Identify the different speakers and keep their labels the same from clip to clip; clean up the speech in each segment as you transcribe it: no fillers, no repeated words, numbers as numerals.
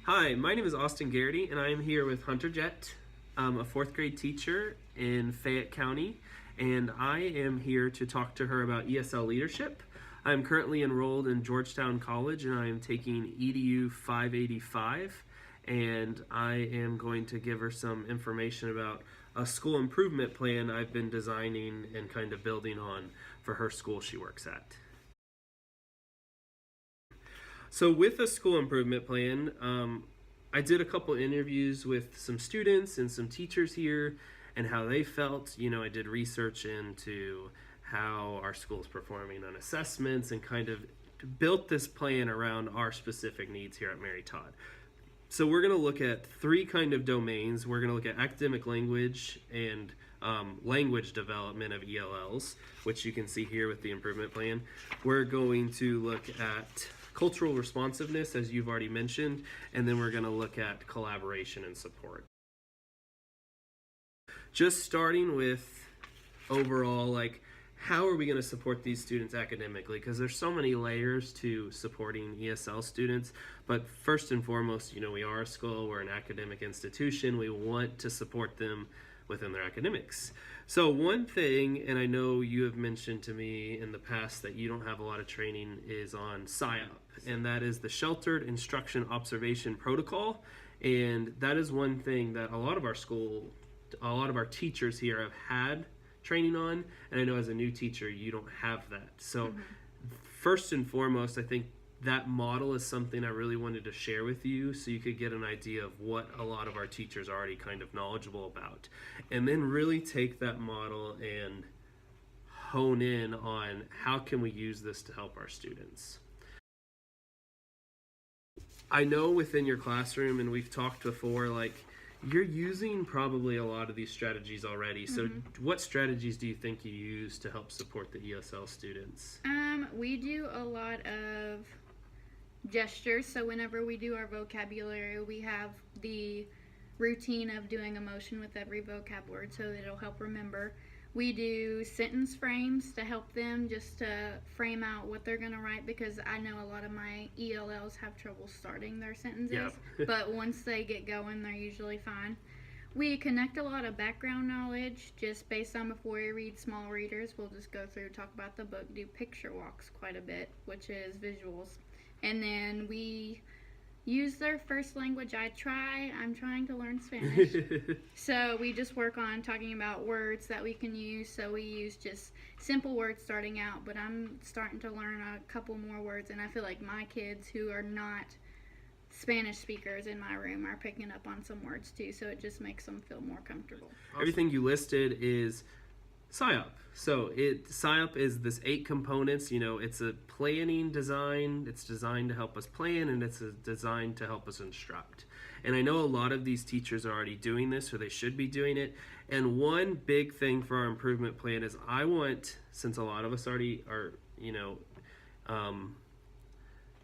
Speaker 1: Hi, my name is Austin Gerughty, and I am here with Hunter Jett, a fourth grade teacher in Fayette County, and I am here to talk to her about ESL leadership. I'm currently enrolled in Georgetown College, and I am taking EDU 585, and I am going to give her some information about a school improvement plan I've been designing and kind of building on for her school she works at. So with a school improvement plan, I did a couple interviews with some students and some teachers here and how they felt. I did research into how our school is performing on assessments and kind of built this plan around our specific needs here at Mary Todd. So we're going to look at three kind of domains. We're going to look at academic language and language development of ELLs, which you can see here with the improvement plan. We're going to look at cultural responsiveness, as you've already mentioned, and then we're going to look at collaboration and support. Just starting with overall, how are we going to support these students academically? Because there's so many layers to supporting ESL students. But first and foremost, we are a school, we're an academic institution. We want to support them within their academics. So one thing, and I know you have mentioned to me in the past that you don't have a lot of training, is on SIOP, and that is the Sheltered Instruction Observation Protocol. And that is one thing that a lot of our teachers here have had training on, and I know as a new teacher you don't have that. So first and foremost, I think that model is something I really wanted to share with you so you could get an idea of what a lot of our teachers are already kind of knowledgeable about, and then really take that model and hone in on how can we use this to help our students. I know within your classroom, and we've talked before, you're using probably a lot of these strategies already. So what strategies do you think you use to help support the ESL students?
Speaker 2: We do a lot of gestures. So whenever we do our vocabulary, we have the routine of doing a motion with every vocab word so that it'll help remember. We do sentence frames to help them just to frame out what they're going to write, because I know a lot of my ELLs have trouble starting their sentences, but once they get going, they're usually fine. We connect a lot of background knowledge just based on before we read small readers. We'll just go through, talk about the book, do picture walks quite a bit, which is visuals. And then we use their first language. I'm trying to learn Spanish. So we just work on talking about words that we can use. So we use just simple words starting out, but I'm starting to learn a couple more words, and I feel like my kids who are not Spanish speakers in my room are picking up on some words too, so it just makes them feel more comfortable.
Speaker 1: Everything you listed is SIOP. So SIOP is this 8 components. It's a planning design. It's designed to help us plan, and it's designed to help us instruct. And I know a lot of these teachers are already doing this, or they should be doing it. And one big thing for our improvement plan is I want, since a lot of us already are,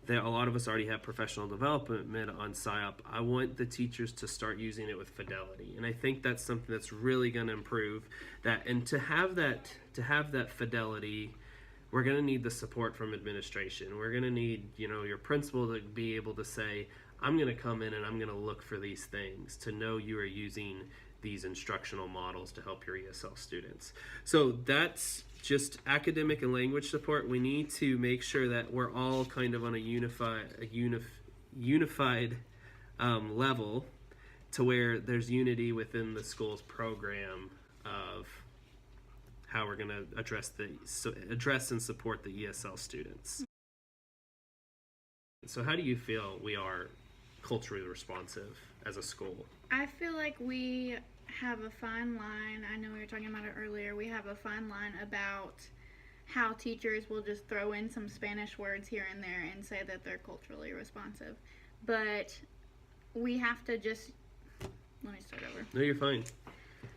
Speaker 1: a lot of us already have professional development on SIOP, I want the teachers to start using it with fidelity. And I think that's something that's really going to improve that. And to have that fidelity, we're going to need the support from administration. We're going to need, your principal to be able to say, I'm going to come in and I'm going to look for these things, to know you are using these instructional models to help your ESL students. So that's just academic and language support. We need to make sure that we're all kind of on a unified level, to where there's unity within the school's program of how we're going to address and support the ESL students. So how do you feel we are culturally responsive as a school?
Speaker 2: I feel like we have a fine line. I know we were talking about it earlier. We have a fine line about how teachers will just throw in some Spanish words here and there and say that they're culturally responsive. But we have to just... Let me start over.
Speaker 1: No, you're fine.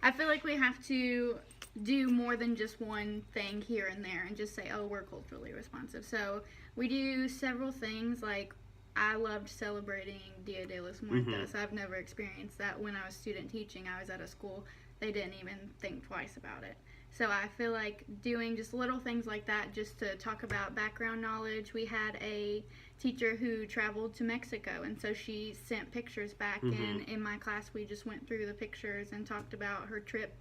Speaker 2: I feel like we have to do more than just one thing here and there and just say, oh, we're culturally responsive. So we do several things. I loved celebrating Dia de los Muertos. I've never experienced that when I was student teaching. I was at a school, they didn't even think twice about it. So I feel like doing just little things like that just to talk about background knowledge. We had a teacher who traveled to Mexico, and so she sent pictures back, and in my class we just went through the pictures and talked about her trip.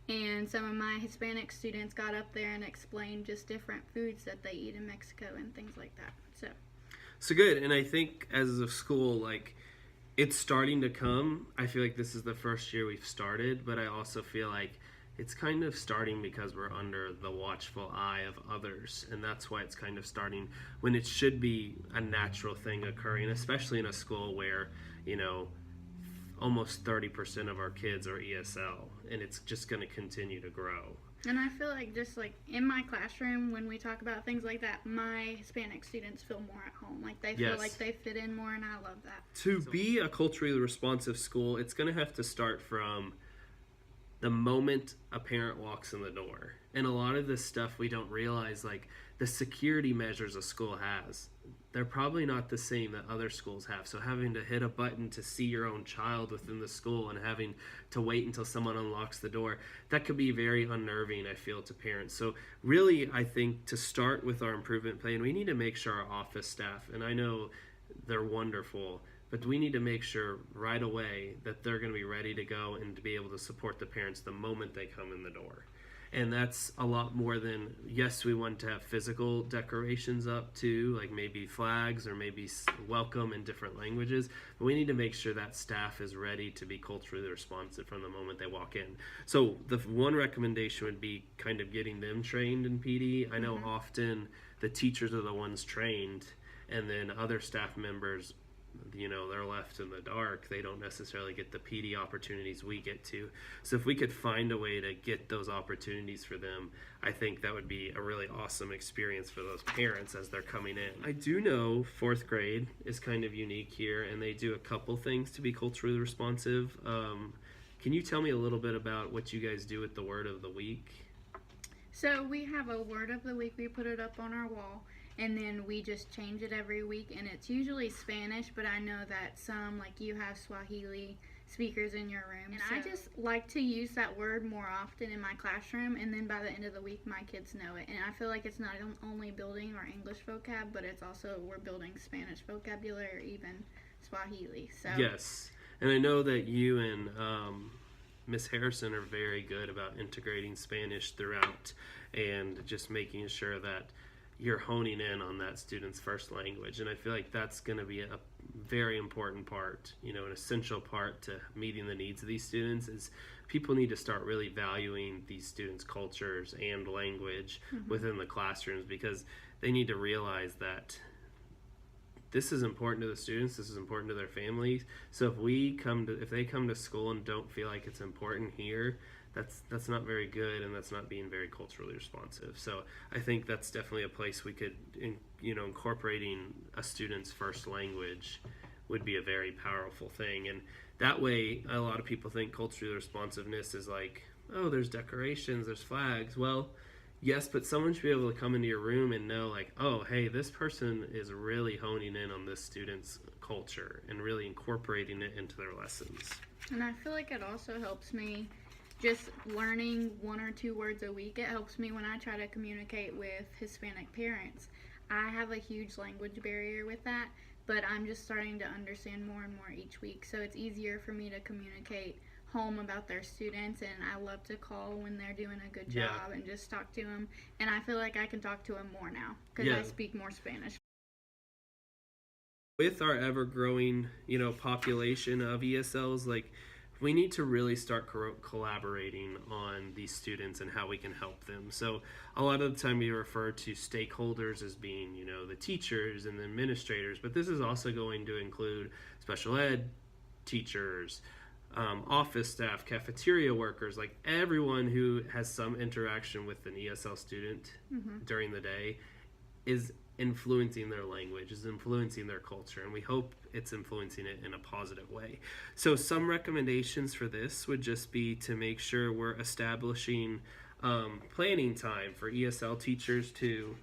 Speaker 2: And some of my Hispanic students got up there and explained just different foods that they eat in Mexico and things like that.
Speaker 1: So good. And I think as a school, like, it's starting to come. I feel like this is the first year we've started, but I also feel like it's kind of starting because we're under the watchful eye of others, and that's why it's kind of starting when it should be a natural thing occurring, especially in a school where, you know, almost 30% of our kids are ESL, and it's just going to continue to grow.
Speaker 2: And I feel like just like in my classroom, when we talk about things like that, my Hispanic students feel more at home. Like they feel like they fit in more, and I love that.
Speaker 1: To be a culturally responsive school, it's going to have to start from the moment a parent walks in the door. And a lot of this stuff we don't realize, like the security measures a school has, they're probably not the same that other schools have. So having to hit a button to see your own child within the school and having to wait until someone unlocks the door, that could be very unnerving, I feel, to parents. So really, I think to start with our improvement plan, we need to make sure our office staff, and I know they're wonderful, but we need to make sure right away that they're going to be ready to go and to be able to support the parents the moment they come in the door. And that's a lot more than, yes, we want to have physical decorations up too, like maybe flags or maybe welcome in different languages. But we need to make sure that staff is ready to be culturally responsive from the moment they walk in. So the one recommendation would be kind of getting them trained in PD. I know often the teachers are the ones trained, and then other staff members, you know, they're left in the dark. They don't necessarily get the PD opportunities we get to. So if we could find a way to get those opportunities for them, I think that would be a really awesome experience for those parents as they're coming in. I do know fourth grade is kind of unique here, and they do a couple things to be culturally responsive. Can you tell me a little bit about what you guys do with the word of the week?
Speaker 2: So we have a word of the week. We put it up on our wall, and then we just change it every week, and it's usually Spanish, but I know that some, like you have Swahili speakers in your room. And I just like to use that word more often in my classroom, and then by the end of the week, my kids know it. And I feel like it's not only building our English vocab, but it's also we're building Spanish vocabulary or even Swahili. So
Speaker 1: yes, and I know that you and Miss Harrison are very good about integrating Spanish throughout and just making sure that you're honing in on that student's first language. And I feel like that's going to be a very important part, you know, an essential part to meeting the needs of these students is people need to start really valuing these students' cultures and language within the classrooms, because they need to realize that this is important to the students, this is important to their families. So if they come to school and don't feel like it's important here, that's not very good, and that's not being very culturally responsive. So I think that's definitely a place we could, incorporating a student's first language would be a very powerful thing. And that way, a lot of people think culturally responsiveness is like, oh, there's decorations, there's flags. Well, yes, but someone should be able to come into your room and know, like, oh, hey, this person is really honing in on this student's culture and really incorporating it into their lessons.
Speaker 2: And I feel like it also helps me just learning 1 or 2 words a week. It helps me when I try to communicate with Hispanic parents. I have a huge language barrier with that, but I'm just starting to understand more and more each week. So it's easier for me to communicate home about their students, and I love to call when they're doing a good job and just talk to them. And I feel like I can talk to them more now because I speak more Spanish.
Speaker 1: With our ever-growing, population of ESLs, like, we need to really start collaborating on these students and how we can help them. So a lot of the time we refer to stakeholders as being, the teachers and the administrators, but this is also going to include special ed teachers, office staff, cafeteria workers, like everyone who has some interaction with an ESL student during the day is influencing their language, is influencing their culture, and we hope it's influencing it in a positive way. So some recommendations for this would just be to make sure we're establishing planning time for ESL teachers to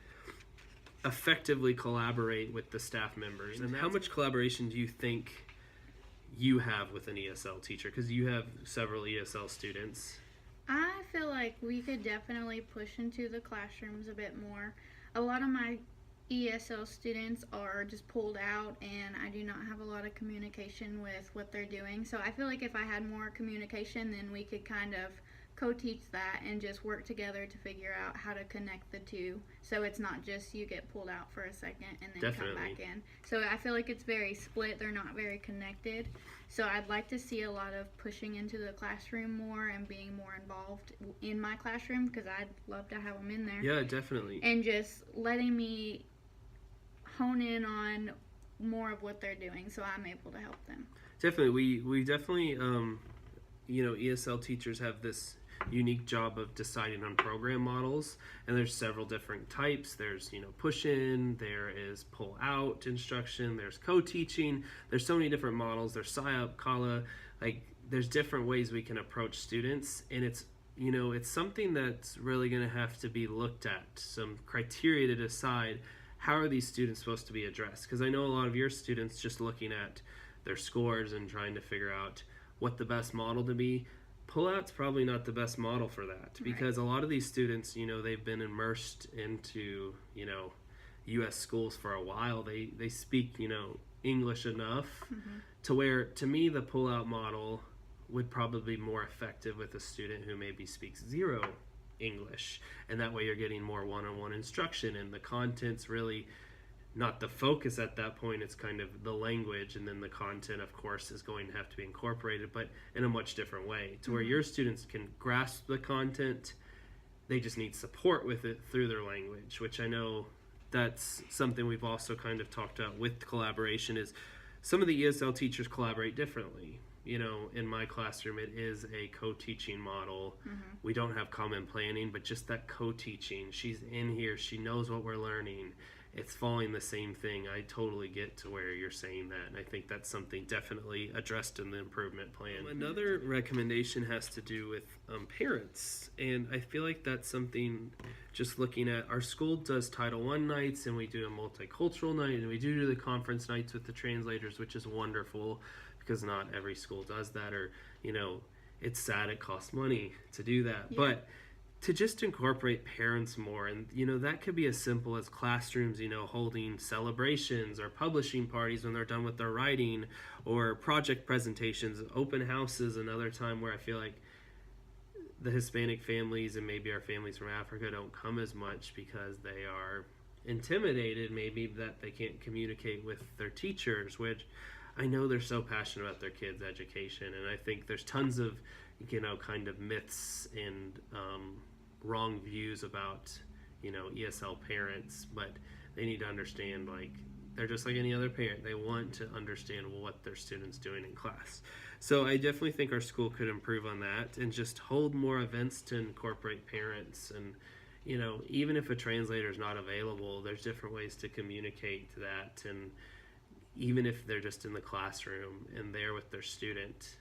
Speaker 1: effectively collaborate with the staff members. And how much collaboration do you think you have with an ESL teacher? Because you have several ESL students.
Speaker 2: I feel like we could definitely push into the classrooms a bit more. A lot of my ESL students are just pulled out, and I do not have a lot of communication with what they're doing. So I feel like if I had more communication, then we could kind of co-teach that and just work together to figure out how to connect the two. So it's not just you get pulled out for a second and then come back in. So I feel like it's very split. They're not very connected. So I'd like to see a lot of pushing into the classroom more and being more involved in my classroom, because I'd love to have them in there.
Speaker 1: Yeah, definitely.
Speaker 2: And just letting me hone in on more of what they're doing so I'm able to help them.
Speaker 1: Definitely. We definitely, ESL teachers have this unique job of deciding on program models, and there's several different types. There's push in, there is pull out instruction, there's co-teaching, there's so many different models. There's SIOP, CALA, like there's different ways we can approach students, and it's something that's really going to have to be looked at, some criteria to decide how are these students supposed to be addressed, because I know a lot of your students just looking at their scores and trying to figure out what the best model to be. Pullout's probably not the best model for that, because a lot of these students, they've been immersed into, U.S. schools for a while. They speak, English enough to where, to me, the pullout model would probably be more effective with a student who maybe speaks zero English, and that way you're getting more one-on-one instruction, and the content's really not the focus at that point. It's kind of the language, and then the content, of course, is going to have to be incorporated, but in a much different way, to where your students can grasp the content. They just need support with it through their language, which I know that's something we've also kind of talked about with collaboration. Is some of the ESL teachers collaborate differently. In my classroom, it is a co-teaching model. We don't have common planning, but just that co-teaching. She's in here. She knows what we're learning. It's following the same thing. I totally get to where you're saying that, and I think that's something definitely addressed in the improvement plan. Another recommendation has to do with parents, and I feel like that's something, just looking at, our school does Title I nights, and we do a multicultural night, and we do the conference nights with the translators, which is wonderful, because not every school does that, or it's sad it costs money to do that, but to just incorporate parents more, and that could be as simple as classrooms holding celebrations or publishing parties when they're done with their writing, or project presentations. Open houses, another time where I feel like the Hispanic families and maybe our families from Africa don't come as much because they are intimidated maybe that they can't communicate with their teachers, which I know they're so passionate about their kids' education, and I think there's tons of kind of myths and wrong views about ESL parents, but they need to understand, like, they're just like any other parent. They want to understand what their student's doing in class. So I definitely think our school could improve on that and just hold more events to incorporate parents. And even if a translator is not available, there's different ways to communicate that, and even if they're just in the classroom and there with their student,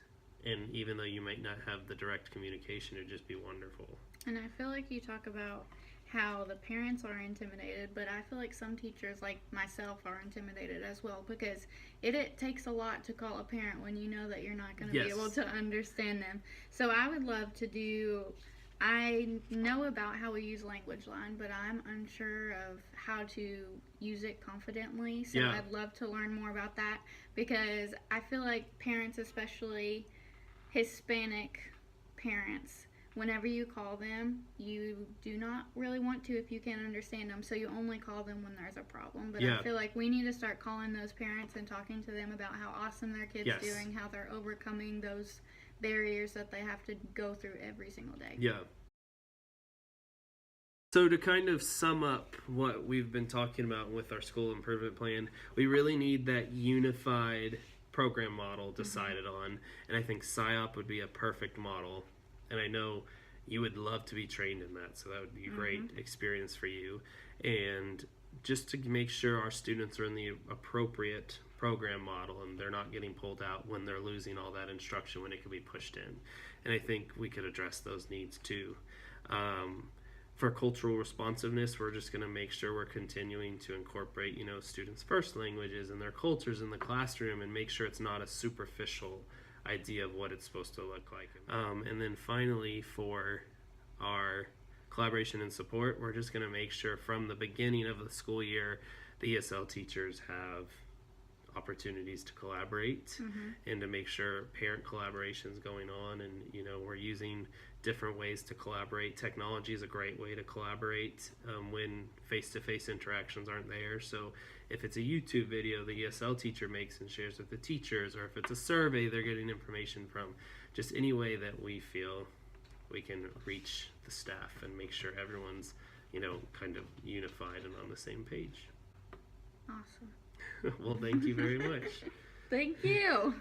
Speaker 1: and even though you might not have the direct communication, it'd just be wonderful.
Speaker 2: And I feel like you talk about how the parents are intimidated, but I feel like some teachers, like myself, are intimidated as well, because it takes a lot to call a parent when you know that you're not going to be able to understand them. So I would love to do, I know about how we use language line, but I'm unsure of how to use it confidently. So I'd love to learn more about that, because I feel like parents, especially Hispanic parents, whenever you call them, you do not really want to if you can't understand them, so you only call them when there's a problem. But I feel like we need to start calling those parents and talking to them about how awesome their kid's doing, how they're overcoming those barriers that they have to go through every single day.
Speaker 1: So to kind of sum up what we've been talking about with our school improvement plan, we really need that unified program model decided on, and I think SIOP would be a perfect model, and I know you would love to be trained in that, so that would be a great experience for you. And just to make sure our students are in the appropriate program model and they're not getting pulled out when they're losing all that instruction when it could be pushed in. And I think we could address those needs too. For cultural responsiveness, we're just going to make sure we're continuing to incorporate, students' first languages and their cultures in the classroom, and make sure it's not a superficial idea of what it's supposed to look like. And then finally, for our collaboration and support, we're just going to make sure from the beginning of the school year, the ESL teachers have opportunities to collaborate and to make sure parent collaboration is going on, and we're using different ways to collaborate. Technology is a great way to collaborate when face-to-face interactions aren't there. So if it's a YouTube video the ESL teacher makes and shares with the teachers, or if it's a survey they're getting information from, just any way that we feel we can reach the staff and make sure everyone's kind of unified and on the same page.
Speaker 2: Awesome.
Speaker 1: Well, thank you very much.
Speaker 2: Thank you.